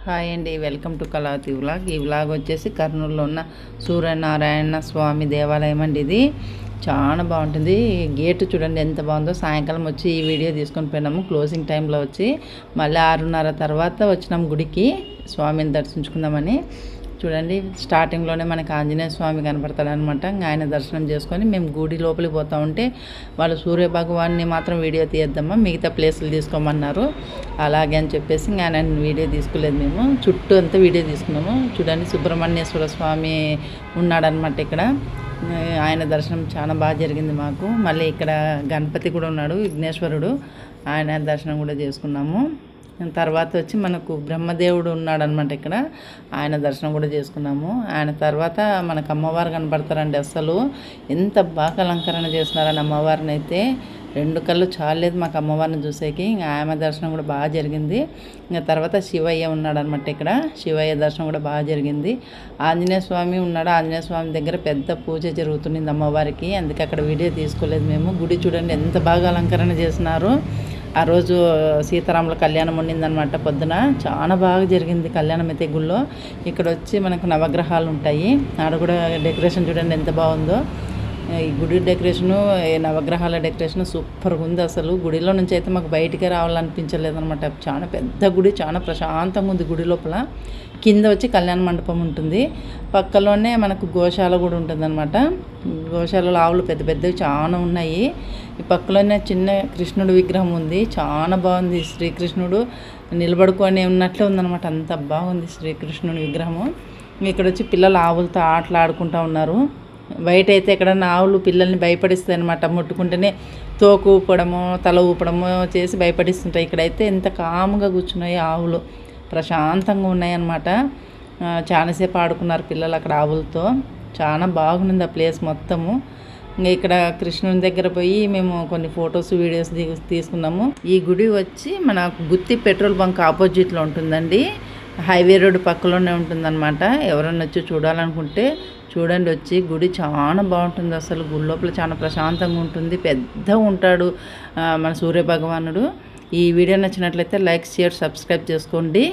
Hi అండి, welcome to Kalavathi vlog. ఈ vlog వచ్చేసి కర్నూలులో ఉన్న సూర్యనారాయణ స్వామి దేవాలయం అండి. ఇది చాలా బాగుంటుంది. గేటు చూడండి ఎంత బాగుందో. సాయంకాలం వచ్చి ఈ వీడియో తీసుకొని పోయినాము క్లోజింగ్ టైంలో వచ్చి. మళ్ళీ 6:30 తర్వాత వచ్చినాము గుడికి స్వామిని దర్శించుకుందామని. చూడండి స్టార్టింగ్లోనే మనకి ఆంజనేయ స్వామి కనపడతాడనమాట. ఆయన దర్శనం చేసుకొని మేము గుడి లోపలికి పోతూ ఉంటే వాళ్ళు సూర్య భగవాన్ని మాత్రం వీడియో తీయద్దామా, మిగతా ప్లేసులు తీసుకోమన్నారు. అలాగే అని చెప్పేసి ఆయన వీడియో తీసుకోలేదు. మేము చుట్టూ అంతా వీడియో తీసుకున్నాము. చూడండి సుబ్రహ్మణ్యేశ్వర స్వామి ఉన్నాడనమాట ఇక్కడ. ఆయన దర్శనం చాలా బాగా జరిగింది మాకు. మళ్ళీ ఇక్కడ గణపతి కూడా ఉన్నాడు, విఘ్నేశ్వరుడు. ఆయన దర్శనం కూడా చేసుకున్నాము. తర్వాత వచ్చి మనకు బ్రహ్మదేవుడు ఉన్నాడనమాట ఇక్కడ. ఆయన దర్శనం కూడా చేసుకున్నాము. ఆయన తర్వాత మనకు అమ్మవారు కనపడతారండి. అసలు ఎంత బాగా అలంకరణ చేస్తున్నారని అమ్మవారిని అయితే 2 కళ్ళు చాలేదు మాకు అమ్మవారిని చూసేకి. ఇంకా ఆమె దర్శనం కూడా బాగా జరిగింది. ఇంకా తర్వాత శివయ్య ఉన్నాడనమాట ఇక్కడ. శివయ్య దర్శనం కూడా బాగా జరిగింది. ఆంజనేయ స్వామి ఉన్నాడు. ఆంజనేయ స్వామి దగ్గర పెద్ద పూజ జరుగుతుంది అమ్మవారికి. అందుకే అక్కడ వీడియో తీసుకోలేదు మేము. గుడి చూడండి ఎంత బాగా అలంకరణ చేసినారు. ఆ రోజు సీతారాముల కళ్యాణం ఉండిందనమాట పొద్దున. చాలా బాగా జరిగింది కళ్యాణం అయితే గుళ్ళో. ఇక్కడ వచ్చి మనకు నవగ్రహాలు ఉంటాయి. ఆడ కూడా డెకరేషన్ చూడండి ఎంత బాగుందో. ఈ గుడి డెకరేషను, నవగ్రహాల డెకరేషన్ సూపర్గా ఉంది అసలు. గుడిలో నుంచి అయితే మాకు బయటికే రావాలనిపించలేదనమాట. చాలా పెద్ద గుడి, చాలా ప్రశాంతంగా ఉంది గుడి లోపల. కింద వచ్చి కళ్యాణ మండపం ఉంటుంది. పక్కలోనే మనకు గోశాల కూడా ఉంటుందన్నమాట. గోశాలలో ఆవులు పెద్ద పెద్దవి చాలా ఉన్నాయి. ఈ పక్కలోనే చిన్న కృష్ణుడు విగ్రహం ఉంది. చాలా బాగుంది. శ్రీకృష్ణుడు నిలబడుకొని ఉన్నట్లే ఉందన్నమాట. అంత బాగుంది శ్రీకృష్ణుడి విగ్రహము. ఇక్కడ వచ్చి పిల్లలు ఆవులతో ఆటలు ఆడుకుంటూ ఉన్నారు. బయట అయితే ఎక్కడన్నా ఆవులు పిల్లల్ని భయపడిస్తాయి అనమాట. ముట్టుకుంటేనే తోకు ఊపడము, తల ఊపడము చేసి భయపడిస్తుంటాయి. ఇక్కడైతే ఎంత కాముగా కూర్చున్నాయి ఆవులు, ప్రశాంతంగా ఉన్నాయి అన్నమాట. చాలాసేపు ఆడుకున్నారు పిల్లలు అక్కడ ఆవులతో. చాలా బాగుంది ఆ ప్లేస్ మొత్తము. ఇంకా ఇక్కడ కృష్ణుని దగ్గర పోయి మేము కొన్ని ఫొటోస్ వీడియోస్ తీసుకున్నాము. ఈ గుడి వచ్చి మన గుత్తి పెట్రోల్ బంక్ ఆపోజిట్లో ఉంటుందండి. హైవే రోడ్ పక్కలోనే ఉంటుందన్నమాట. ఎవరన్నా వచ్చి చూడాలనుకుంటే చూడండి వచ్చి. గుడి చాలా బాగుంటుంది అసలు. గుడి లోపల చాలా ప్రశాంతంగా ఉంటుంది. పెద్దగా ఉంటాడు మన సూర్య భగవానుడు. ఈ వీడియో నచ్చినట్లయితే లైక్, షేర్, సబ్స్క్రైబ్ చేసుకోండి.